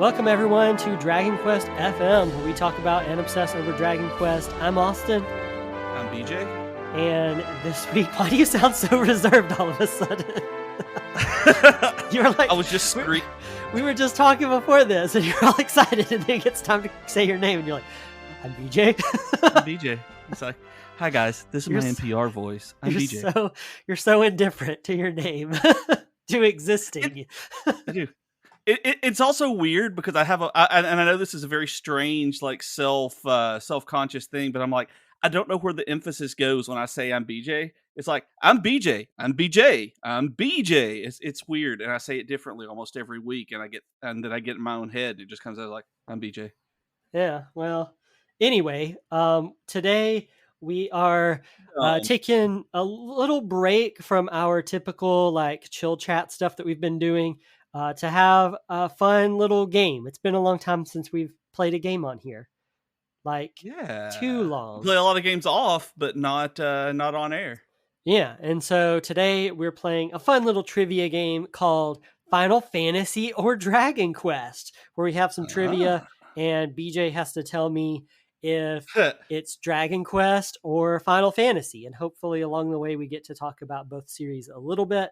Welcome everyone to Dragon Quest FM, where we talk about and obsess over Dragon Quest. I'm Austin. I'm BJ. And this week, why do you sound so reserved all of a sudden? You're like, I was just screaming. We were just talking before this, and you're all excited, and then it's time to say your name, and you're like, I'm BJ. I'm BJ. It's like, hi guys, this is my NPR voice. I'm BJ. You're so indifferent to your name, to existing. I do. It's also weird because I have and I know this is a very strange, like self-conscious thing, but I'm like, I don't know where the emphasis goes when I say I'm BJ. It's like, I'm BJ, I'm BJ, I'm BJ. It's weird, and I say it differently almost every week, and then I get in my own head. It just comes out like, I'm BJ. Yeah. Well, anyway, today we are taking a little break from our typical like chill chat stuff that we've been doing. To have a fun little game. It's been a long time since we've played a game on here. Too long. We play a lot of games off, but not on air. Yeah, and so today we're playing a fun little trivia game called Final Fantasy or Dragon Quest, where we have some trivia, and BJ has to tell me if it's Dragon Quest or Final Fantasy, and hopefully along the way we get to talk about both series a little bit.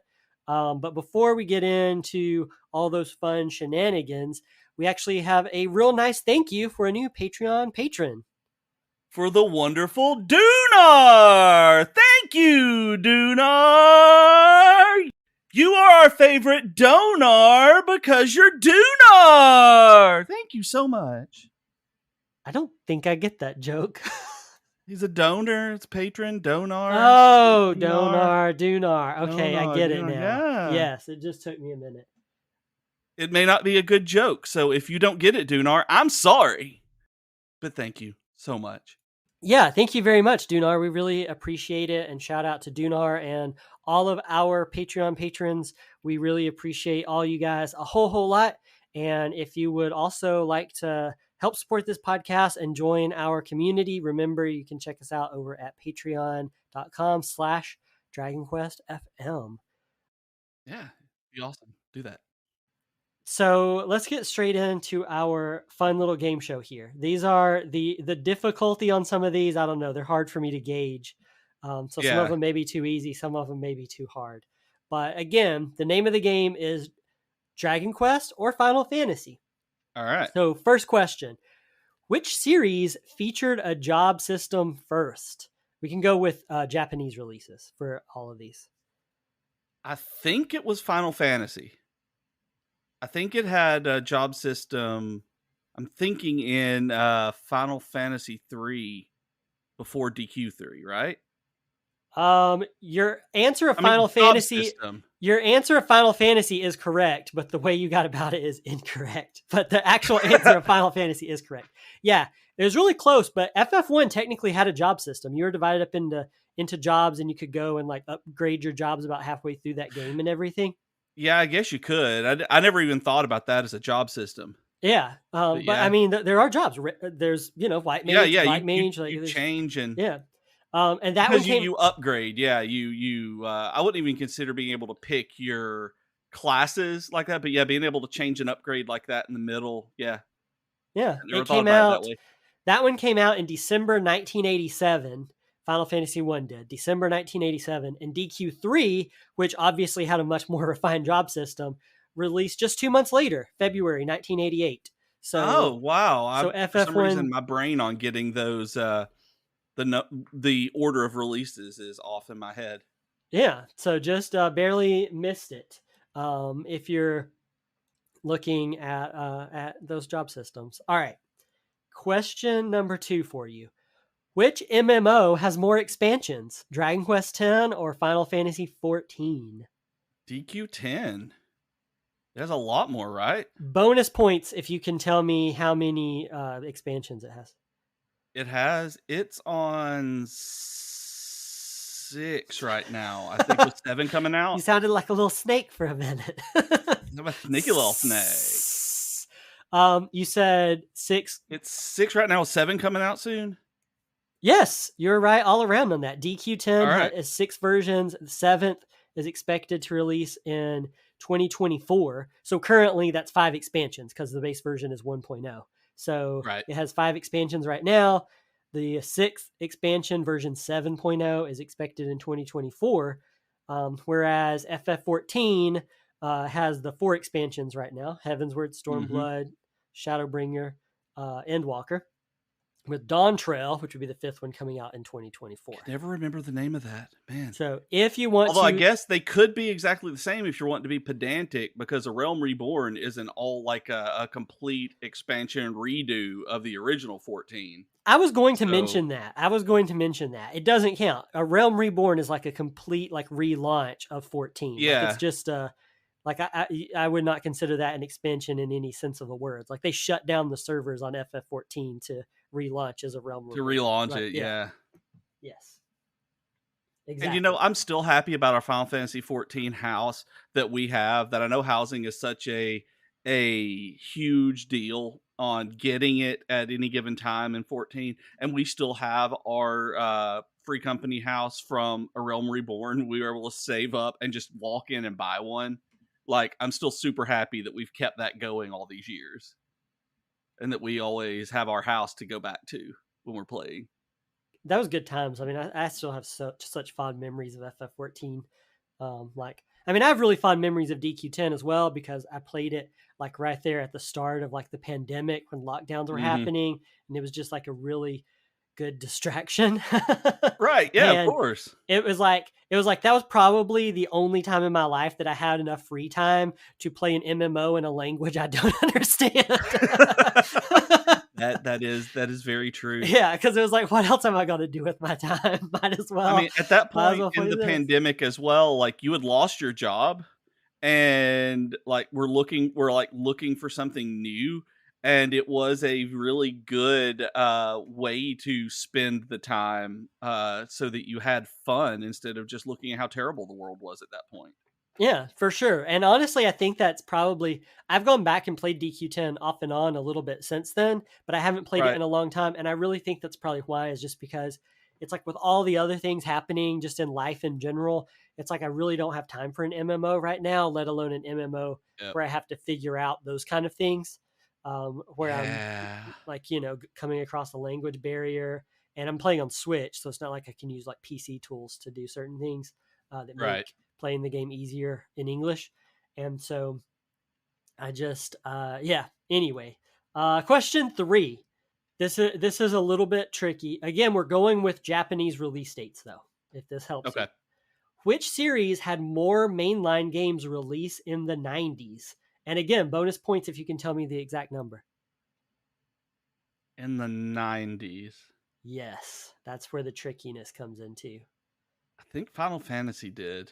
But before we get into all those fun shenanigans, we actually have a real nice thank you for a new Patreon patron. For the wonderful Dunar! Thank you, Dunar! You are our favorite donor because you're Dunar! Thank you so much. I don't think I get that joke. He's a donor. It's patron, donor. Oh, Dunar. Okay, Donar, I get it now. Yeah. Yes, it just took me a minute. It may not be a good joke, so if you don't get it, Dunar, I'm sorry. But thank you so much. Yeah, thank you very much, Dunar. We really appreciate it. And shout out to Dunar and all of our Patreon patrons. We really appreciate all you guys a whole lot. And if you would also like to help support this podcast and join our community, remember you can check us out over at patreon.com/DragonQuestFM. Yeah, it'd be awesome. Do that. So let's get straight into our fun little game show here. These are the difficulty on some of these. I don't know. They're hard for me to gauge. Some of them may be too easy. Some of them may be too hard. But again, the name of the game is Dragon Quest or Final Fantasy. All right. So first question, which series featured a job system first? We can go with Japanese releases for all of these. I think it was Final Fantasy. I think it had a job system. I'm thinking in Final Fantasy 3 before DQ3, right? Your answer of Final Fantasy is correct, but the way you got about it is incorrect. But the actual answer of Final Fantasy is correct. Yeah, it was really close, but FF1 technically had a job system. You were divided up into jobs, and you could go and like upgrade your jobs about halfway through that game and everything. Yeah, I guess you could. I never even thought about that as a job system. Yeah, but I mean, there are jobs. There's white mage, white mage. You change and and that because you upgrade. Yeah, you I wouldn't even consider being able to pick your classes like that, but yeah, being able to change and upgrade like that in the middle. Yeah, it came out. That one came out in December 1987. Final Fantasy 1 did, December 1987, and DQ3, which obviously had a much more refined job system, released just 2 months later, February 1988. So, oh wow! So FF1, for some reason, my brain on getting those the order of releases is off in my head. Yeah, so just barely missed it. If you're looking at those job systems. All right, question number 2 for you. Which MMO has more expansions, Dragon Quest X or Final Fantasy XIV? DQ10. It has a lot more, right? Bonus points if you can tell me how many expansions it has. It's on 6 right now. I think with 7 coming out. You sounded like a little snake for a minute. I'm a sneaky little snake. You said 6. It's 6 right now with 7 coming out soon. Yes, you're right all around on that. DQ10 is 6 versions. The 7th is expected to release in 2024. So currently that's 5 expansions because the base version is 1.0. So Right. it has 5 expansions right now. The 6th expansion, version 7.0, is expected in 2024, whereas FF14 has the 4 expansions right now: Heavensward, Stormblood, Shadowbringer, Endwalker, with Dawn Trail, which would be the 5th one, coming out in 2024. Never remember the name of that, man. So if you want Although to, I guess they could be exactly the same if you're wanting to be pedantic, because A Realm Reborn isn't all like a complete expansion redo of the original 14. I was going to So- mention that. It doesn't count. A Realm Reborn is like a complete like relaunch of 14. Like, Yeah. it's just like I would not consider that an expansion in any sense of the words. Like, they shut down the servers on FF14 to relaunch as a Realm To Reborn. relaunch Right, it, yeah. Yes. Exactly. And you know, I'm still happy about our Final Fantasy 14 house that we have. That I know housing is such a huge deal on getting it at any given time in 14, and we still have our free company house from A Realm Reborn. We were able to save up and just walk in and buy one. Like, I'm still super happy that we've kept that going all these years, and that we always have our house to go back to when we're playing. That was good times. I mean, I still have such fond memories of FF14. I have really fond memories of DQ10 as well, because I played it like right there at the start of like the pandemic when lockdowns were happening, and it was just like a really good distraction. Right? Yeah, And of course. it was like that was probably the only time in my life that I had enough free time to play an MMO in a language I don't understand. That is very true. Yeah, because it was like, what else am I going to do with my time? Might as well. I mean, at that might as point well in play the this. pandemic as well, like, you had lost your job, and like we're looking for something new, and it was a really good way to spend the time so that you had fun instead of just looking at how terrible the world was at that point. Yeah, for sure. And honestly, I think that's probably, I've gone back and played DQ10 off and on a little bit since then, but I haven't played it Right. in a long time. And I really think that's probably why, is just because it's like with all the other things happening just in life in general, it's like I really don't have time for an MMO right now, let alone an MMO Yep. where I have to figure out those kind of things, where Yeah. I'm like, coming across a language barrier, and I'm playing on Switch. So it's not like I can use like PC tools to do certain things that make Right. playing the game easier in English. And so I just, anyway, question 3. This is a little bit tricky. Again, we're going with Japanese release dates though, if this helps. Okay. You. Which series had more mainline games release in the 90s? And again, bonus points if you can tell me the exact number. In the 90s. Yes, that's where the trickiness comes into. I think Final Fantasy did.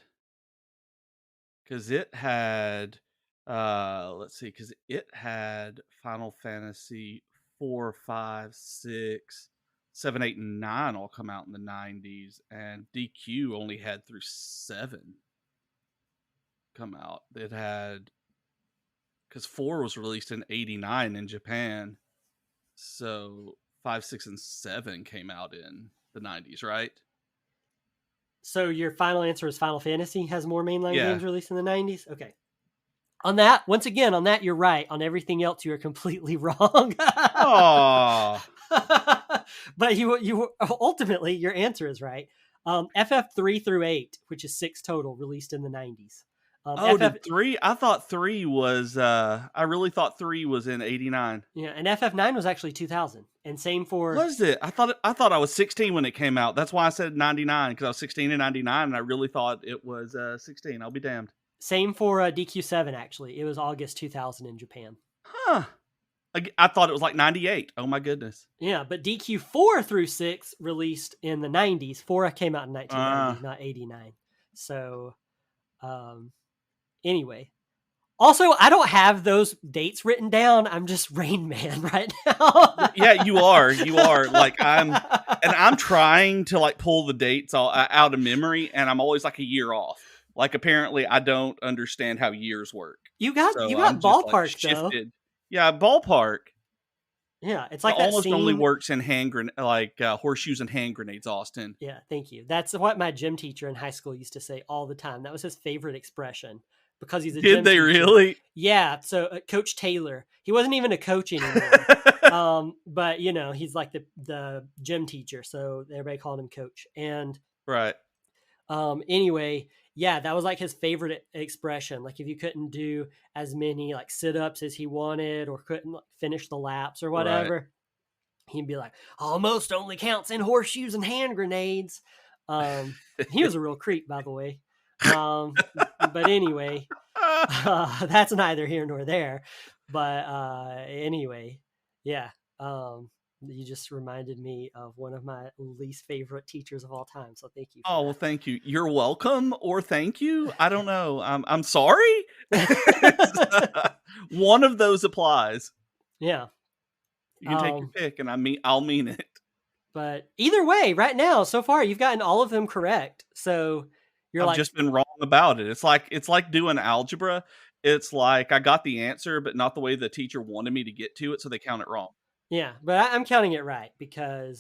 Because it had because it had Final Fantasy 4, 5, 6, 7, 8, and 9 all come out in the 90s, and DQ only had through 7 come out. It had, because 4 was released in 89 in Japan, so 5, 6, and 7 came out in the 90s, right? So your final answer is Final Fantasy has more mainline Yeah. games released in the 90s? Okay. On that, once again, you're right. On everything else, you are completely wrong. Aww. But you ultimately, your answer is right. FF3 through 8, which is 6 total, released in the 90s. Did 3? I thought 3 was I really thought 3 was in 89. Yeah, and FF9 was actually 2000. And same for Was it? I thought I was 16 when it came out. That's why I said 99, because I was 16 in 99, and I really thought it was 16. I'll be damned. Same for DQ7, actually. It was August 2000 in Japan. Huh. I thought it was like 98. Oh my goodness. Yeah, but DQ4 through 6 released in the 90s. 4 came out in 1990, not 89. So, anyway. Also, I don't have those dates written down. I'm just Rain Man right now. Yeah, you are. Like, I'm trying to like pull the dates all out of memory, and I'm always like a year off. Like, apparently I don't understand how years work. You got So I'm just, ballpark like, though. shifted. Yeah, ballpark. Yeah, it's like It that almost scene. only works in horseshoes and hand grenades, Austin. Yeah, thank you. That's what my gym teacher in high school used to say all the time. That was his favorite expression. because he's a Did gym they teacher. really? Yeah, so Coach Taylor. He wasn't even a coach anymore. But you know, he's like the gym teacher, so everybody called him coach. And Right. anyway, yeah, that was like his favorite expression. Like if you couldn't do as many like sit-ups as he wanted or couldn't like, finish the laps or Right. whatever, he'd be like, almost only counts in horseshoes and hand grenades. He was a real creep, by the way. But anyway, that's neither here nor there. But anyway, yeah. You just reminded me of one of my least favorite teachers of all time. So thank you for Oh, well, thank you. You're welcome, or thank you. I don't know. I'm sorry. One of those applies. Yeah. You can take your pick, and I'll mean it. But either way, right now, so far, you've gotten all of them correct. So I've just been wrong about it. It's like doing algebra. It's like I got the answer, but not the way the teacher wanted me to get to it, so they count it wrong. Yeah, but I'm counting it right because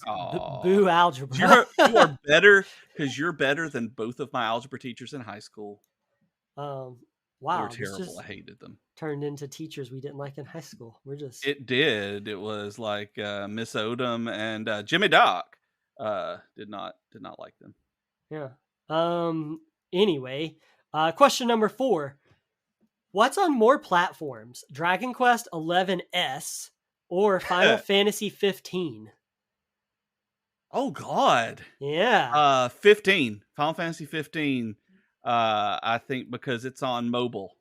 boo algebra. You are better because you're better than both of my algebra teachers in high school. Wow, they were terrible. I hated them. Turned into teachers we didn't like in high school. It did. It was like Miss Odom and Jimmy Doc. Did not like them. Yeah. Anyway, question number 4. What's on more platforms? Dragon Quest XI-S or Final Fantasy 15? Oh God. Yeah. 15. Final Fantasy 15. I think because it's on mobile,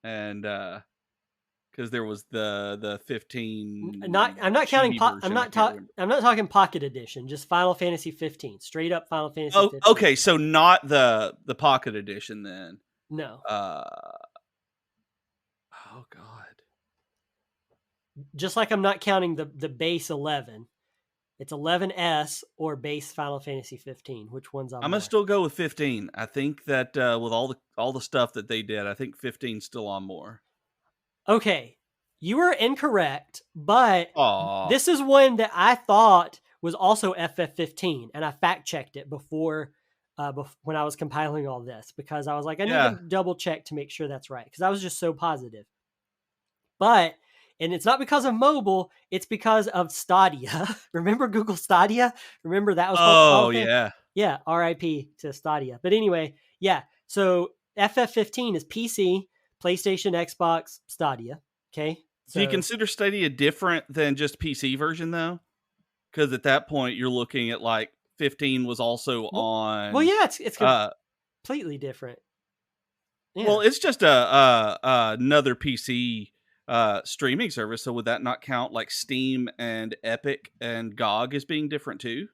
and because there was the 15. I'm not counting. I'm not talking Pocket Edition. Just Final Fantasy 15. Straight up Final Fantasy. 15. Okay. So not the Pocket Edition then. No. Oh God. Just like I'm not counting the base 11. It's 11S or base Final Fantasy 15. Which one's on? I'm gonna still go with 15. I think that with all the stuff that they did, I think 15's still on more. Okay, you were incorrect, but this is one that I thought was also FF15, and I fact checked it before when I was compiling all this because I was like, I need to double check to make sure that's right because I was just so positive. And it's not because of mobile, it's because of Stadia. Remember Google Stadia? Remember that was called yeah. Yeah, RIP to Stadia. But anyway, yeah. So FF15 is PC, PlayStation, Xbox, Stadia. Okay. So, do you consider Stadia different than just PC version though? Because at that point you're looking at like 15 was also on. Well, yeah, it's completely different. Yeah. Well, it's just another PC streaming service. So would that not count like Steam and Epic and GOG as being different too?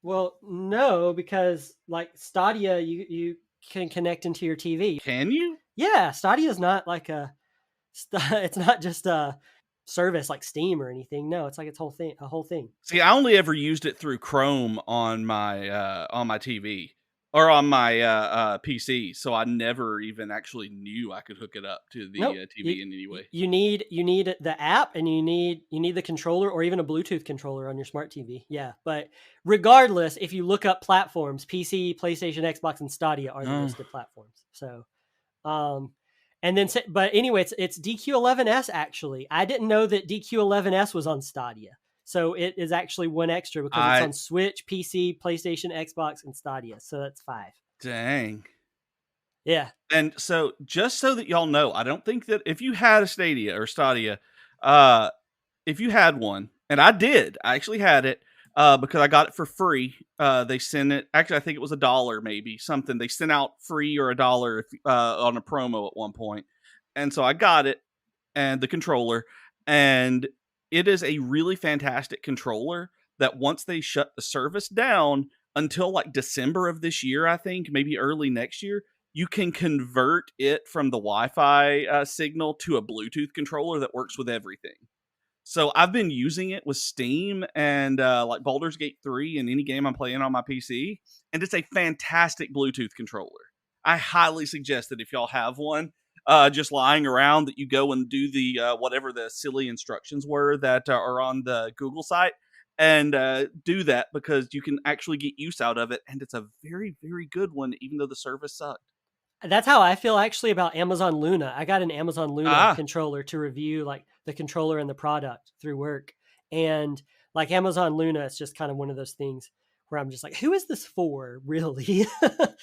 Well, no, because like Stadia, you can connect into your TV. Can you? Yeah, Stadia is not like it's not just a service like Steam or anything. No, it's like a whole thing. See, I only ever used it through Chrome on my TV or on my PC, so I never even actually knew I could hook it up to the TV in any way. You need the app, and you need the controller or even a Bluetooth controller on your smart TV. Yeah, but regardless, if you look up platforms, PC, PlayStation, Xbox, and Stadia are the listed platforms. So, and then, but anyway, it's DQ11S actually. I didn't know that DQ11S was on Stadia. So it is actually one extra because it's on Switch, PC, PlayStation, Xbox, and Stadia. So that's 5. Dang. Yeah. And so just so that y'all know, I don't think that if you had a Stadia, if you had one, and I actually had it because I got it for free. They sent it. Actually, I think it was $1 maybe something. They sent out free or $1 on a promo at one point. And so I got it and the controller, and it is a really fantastic controller that once they shut the service down until like December of this year, I think, maybe early next year, you can convert it from the Wi-Fi signal to a Bluetooth controller that works with everything. So I've been using it with Steam and like Baldur's Gate 3 and any game I'm playing on my PC, and it's a fantastic Bluetooth controller. I highly suggest that if y'all have one, just lying around, that you go and do the whatever the silly instructions were that are on the Google site and do that because you can actually get use out of it, and it's a very, very good one, even though the service sucked. That's how I feel actually about Amazon Luna. I got an Amazon Luna Ah, controller to review like the controller and the product through work. And like Amazon Luna, it's just kind of one of those things where I'm just like, who is this for, really?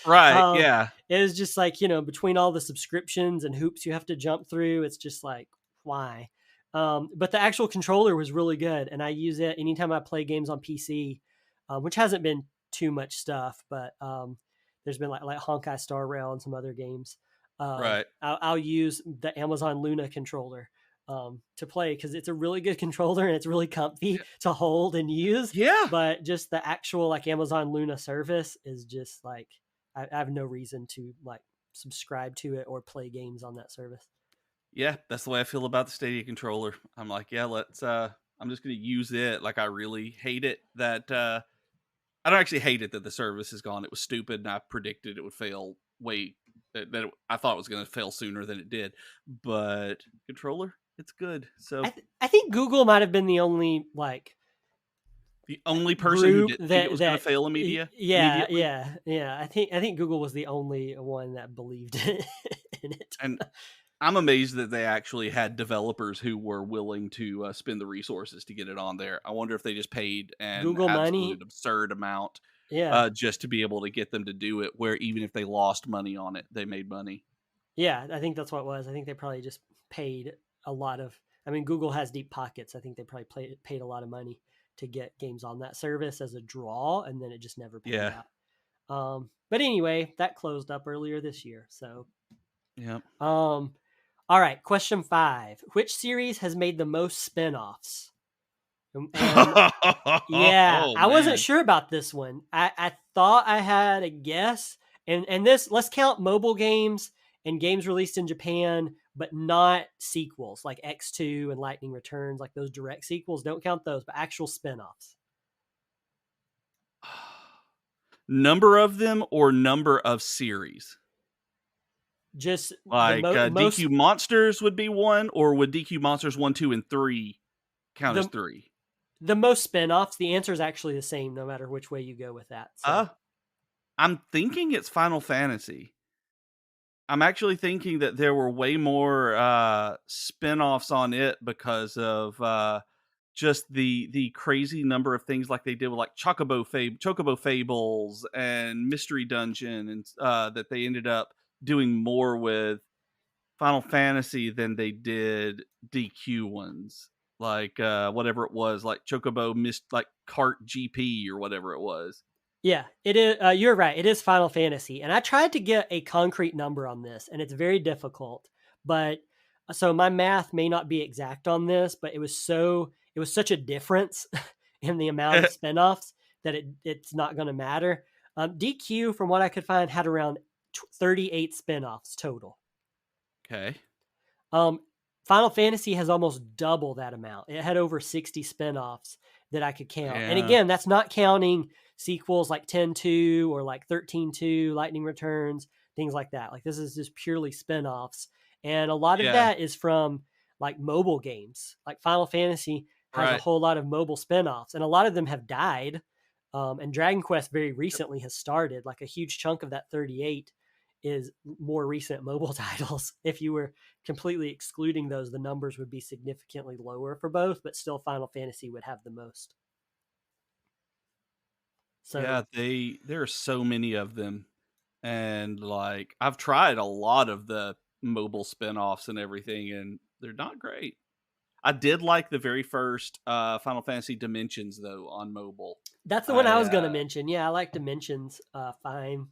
right. um, Yeah. it was just like, between all the subscriptions and hoops you have to jump through, it's just like, why? But the actual controller was really good. And I use it anytime I play games on PC, which hasn't been too much stuff, but there's been like Honkai Star Rail and some other games. Right. I'll use the Amazon Luna controller to play because it's a really good controller and it's really comfy to hold and use. Yeah. But just the actual like Amazon Luna service is just like I have no reason to like subscribe to it or play games on that service. Yeah. That's the way I feel about the Stadia controller. I'm like, yeah, I'm just going to use it. Like, I really hate it that, I don't actually hate it that the service is gone. It was stupid, and I predicted it would fail I thought it was going to fail sooner than it did. But controller, it's good. So I think Google might have been the only like the only person who group didn't think it that was going to fail yeah immediately, yeah I think Google was the only one that believed in it. and I'm amazed that they actually had developers who were willing to spend the resources to get it on there. I wonder if they just paid an Google money, absolute absurd amount yeah. just to be able to get them to do it. Where even if they lost money on it, they made money. Yeah, I think that's what it was. I think they probably just paid a lot of. I mean, Google has deep pockets. I think they probably paid a lot of money to get games on that service as a draw, and then it just never panned Yeah. out. But anyway, that closed up earlier this year. So, Yeah. all right. Question 5: Which series has made the most spin-offs? And yeah, Oh I wasn't man. sure about this one. I thought I had a guess, and this, let's count mobile games and games released in Japan, but not sequels like X2 and Lightning Returns, like those direct sequels. Don't count those, but actual spin-offs. Number of them or number of series? Just the Like most DQ Monsters would be one, or would DQ Monsters 1, 2, and 3 count as the 3? the most spin-offs. The answer is actually the same no matter which way you go with that. So I'm thinking it's Final Fantasy. I'm actually thinking that there were way more spin-offs on it because of just the crazy number of things like they did with like Chocobo Fables and Mystery Dungeon, and that they ended up doing more with Final Fantasy than they did DQ ones. Like whatever it was, like Chocobo Mist, like Kart GP or whatever it was. yeah, it is. You're right. It is Final Fantasy, and I tried to get a concrete number on this, and it's very difficult. But so my math may not be exact on this, but it was such a difference in the amount of spinoffs that it's not going to matter. DQ, from what I could find, had around 38 spinoffs total. Okay. Um, Final Fantasy has almost double that amount. It had over 60 spinoffs that I could count. And Yeah. again, that's not counting sequels like 10-2 or like 13-2, Lightning Returns, things like that. Like this is just purely spinoffs. And a lot of Yeah. that is from like mobile games. Like Final Fantasy has a Right. whole lot of mobile spinoffs, and a lot of them have died. And Dragon Quest very recently has started. Like a huge chunk of that 38 is more recent mobile titles. If you were completely excluding those, the numbers would be significantly lower for both, but still Final Fantasy would have the most. Yeah, So there are so many of them. And like I've tried a lot of the mobile spin-offs and everything, and they're not great. I did like the very first Final Fantasy Dimensions though on mobile. that's the one I I was going to mention. Yeah, I like Dimensions fine.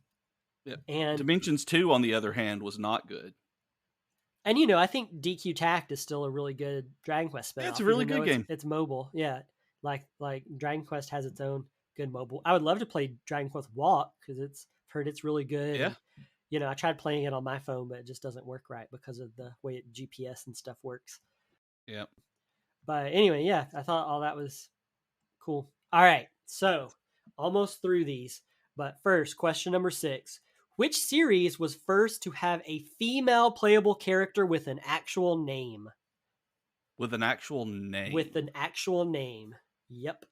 Yeah. And Dimensions 2 on the other hand was not good. I think DQ Tact is still a really good Dragon Quest Yeah, it's spinoff, a really even though good game. it's mobile. Yeah, like Dragon Quest has its own good mobile. I would love to play Dragon Quest Walk because it's heard it's really good. Yeah. And I tried playing it on my phone, but it just doesn't work right because of the way GPS and stuff works. Yeah. But anyway, yeah, I thought all that was cool. All right, so almost through these, but first, question number 6: Which series was first to have a female playable character with an actual name? With an actual name. With an actual name. Yep.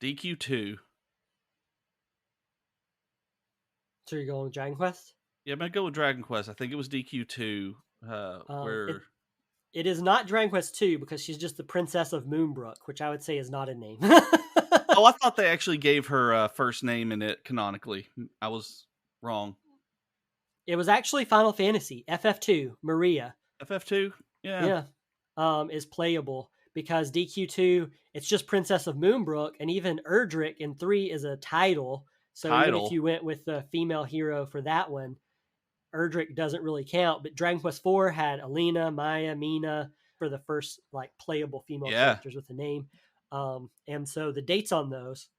DQ2. So you're going with Dragon Quest? Yeah, I'm gonna go with Dragon Quest. I think it was DQ2. It Where it is not Dragon Quest 2 because she's just the Princess of Moonbrook, which I would say is not a name. I thought they actually gave her a first name in it canonically. I was wrong. It was actually Final Fantasy FF2 Maria. FF2, yeah, Yeah, is playable because DQ2 it's just Princess of Moonbrook, and even Erdrick in 3 is a title. So even if title. you went with the female hero for that one, Erdrick doesn't really count. But Dragon Quest 4 had Alina, Maya, Mina for the first like playable female Yeah, characters with a name. And so the dates on those,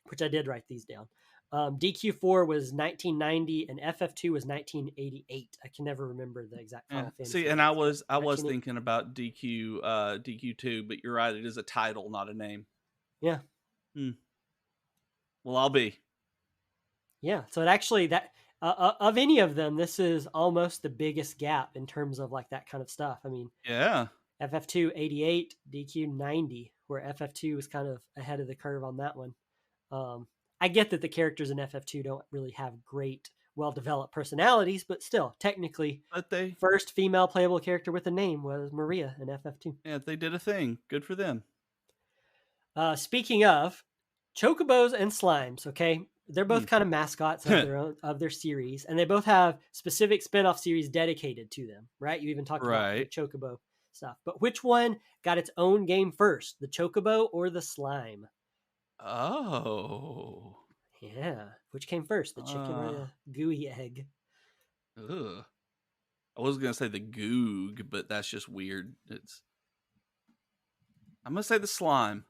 which I did write these down. DQ4 was 1990 and FF2 was 1988. I can never remember the exact yeah. Final Fantasy See, and dates, but I was 1980. thinking about DQ2, but you're right. It is a title, not a name. Yeah, Hmm. Well, I'll be. yeah. So it actually that of any of them, this is almost the biggest gap in terms of like that kind of stuff. I mean, Yeah. FF2 88, DQ 90, where FF2 was kind of ahead of the curve on that one. I get that the characters in FF2 don't really have great, well developed personalities, but still, technically, But they, first female playable character with a name was Maria in FF2. yeah, they did a thing. Good for them. Speaking of chocobos and slimes, okay, they're both kind of mascots of Hmm. their own of their series, and they both have specific spin-off series dedicated to them. Right? You even talked about the Right. chocobo stuff, but which one got its own game first, the chocobo or the slime? Oh. Yeah, which came first, the chicken or Uh, the gooey egg? ugh. I was gonna say the goog, but that's just weird. I'm gonna say the slime.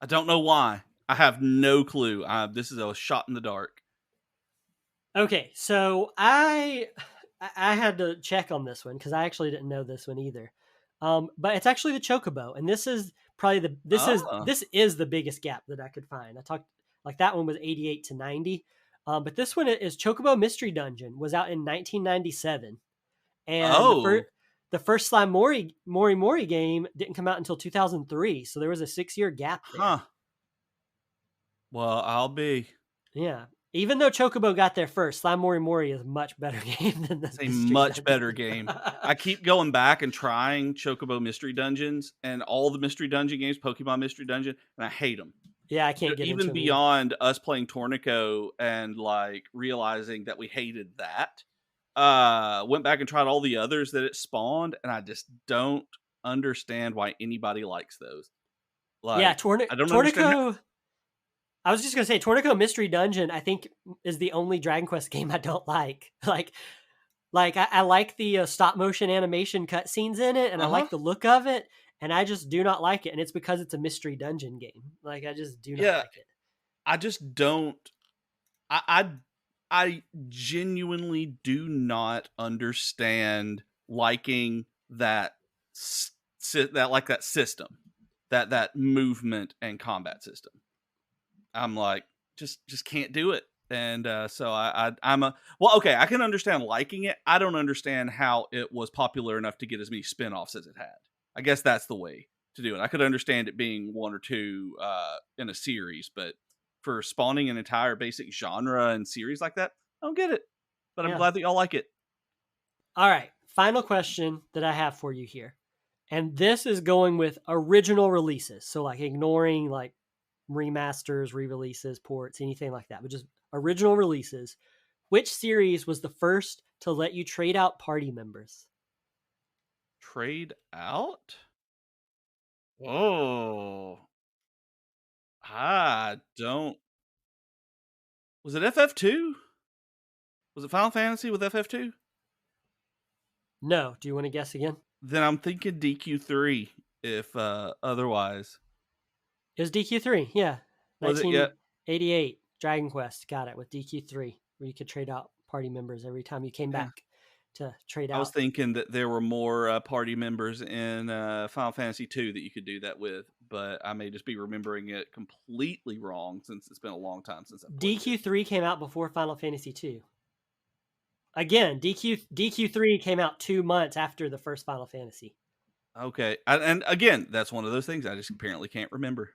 I don't know why. I have no clue. This is a shot in the dark. Okay, so I had to check on this one because I actually didn't know this one either. But it's actually the chocobo, and this is probably Oh. this is the biggest gap that I could find. I talked like that one was 88 to 90, but this one is Chocobo Mystery Dungeon was out in 1997, and Oh. the first Slime Mori game didn't come out until 2003, so there was a 6-year gap there. Huh. Well, I'll be. Yeah. Even though Chocobo got there first, Slime Mori is a much better game than the It's a Mystery much better Dungeon. game. I keep going back and trying Chocobo Mystery Dungeons and all the Mystery Dungeon games, Pokemon Mystery Dungeon, and I hate them. Yeah, I can't get into Even them either. beyond us playing Tornico and like realizing that we hated that, went back and tried all the others that it spawned, and I just don't understand why anybody likes those. Like, Yeah, I don't understand. Tornico. I was just gonna say Tornico Mystery Dungeon. I think is the only Dragon Quest game I don't like. Like I like the stop motion animation cutscenes in it, and I like the look of it, and I just do not like it. And it's because it's a mystery dungeon game. Like I just do not Yeah, like it. I just don't. I I genuinely do not understand liking that that system, that movement and combat system. I'm like, just can't do it. And so I'm a well, okay. I can understand liking it. I don't understand how it was popular enough to get as many spin-offs as it had. I guess that's the way to do it. I could understand it being one or two in a series, but for spawning an entire basic genre and series like that, I don't get it. But I'm Yeah. glad that y'all like it. All right. Final question that I have for you here. And this is going with original releases. So like ignoring like remasters, re-releases, ports, anything like that, but just original releases. Which series was the first to let you trade out party members? Trade out? Oh, I don't. Was it FF2? Was it Final Fantasy with FF2? No. Do you want to guess again? Then I'm thinking DQ3 if otherwise. It was DQ3. Yeah. Was it yet? 1988 Dragon Quest got it with DQ3 where you could trade out party members every time you came Yeah. back to trade I was out. thinking that there were more party members in Final Fantasy 2 that you could do that with, but I may just be remembering it completely wrong since it's been a long time since I played it. DQ3 came out before Final Fantasy 2. Again, DQ3 came out 2 months after the first Final Fantasy. Okay, and again, that's one of those things I just apparently can't remember.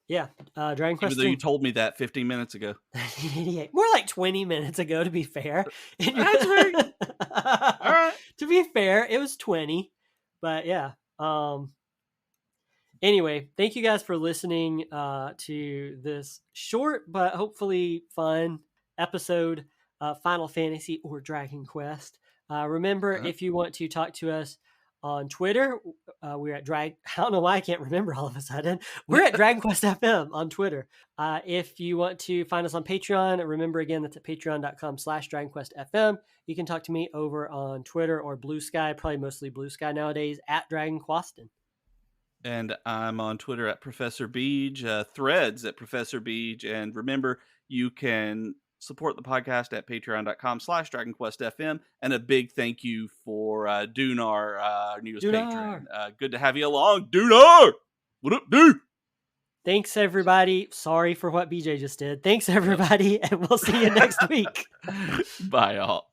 Yeah, Dragon Even Quest though you 3. told me that 15 minutes ago. Yeah, more like 20 minutes ago, to be fair. That's right. All right. To be fair, it was 20. But yeah. Anyway, thank you guys for listening to this short but hopefully fun episode of Final Fantasy or Dragon Quest. Remember, if you want to talk to us on Twitter, we're at I don't know why I can't remember all of a sudden. We're at Dragon Quest FM on Twitter. If you want to find us on Patreon, remember again, that's at patreon.com/DragonQuestFM. You can talk to me over on Twitter or Blue Sky, probably mostly Blue Sky nowadays, at Dragon Quaston. And I'm on Twitter at Professor Beej, Threads at Professor Beej. And remember, you can support the podcast at patreon.com/DragonQuestFM. And a big thank you for Dunar, our newest patron. Good to have you along, Dunar! What up, dude? Thanks, everybody. Sorry for what BJ just did. Thanks, everybody, and we'll see you next week. Bye, y'all.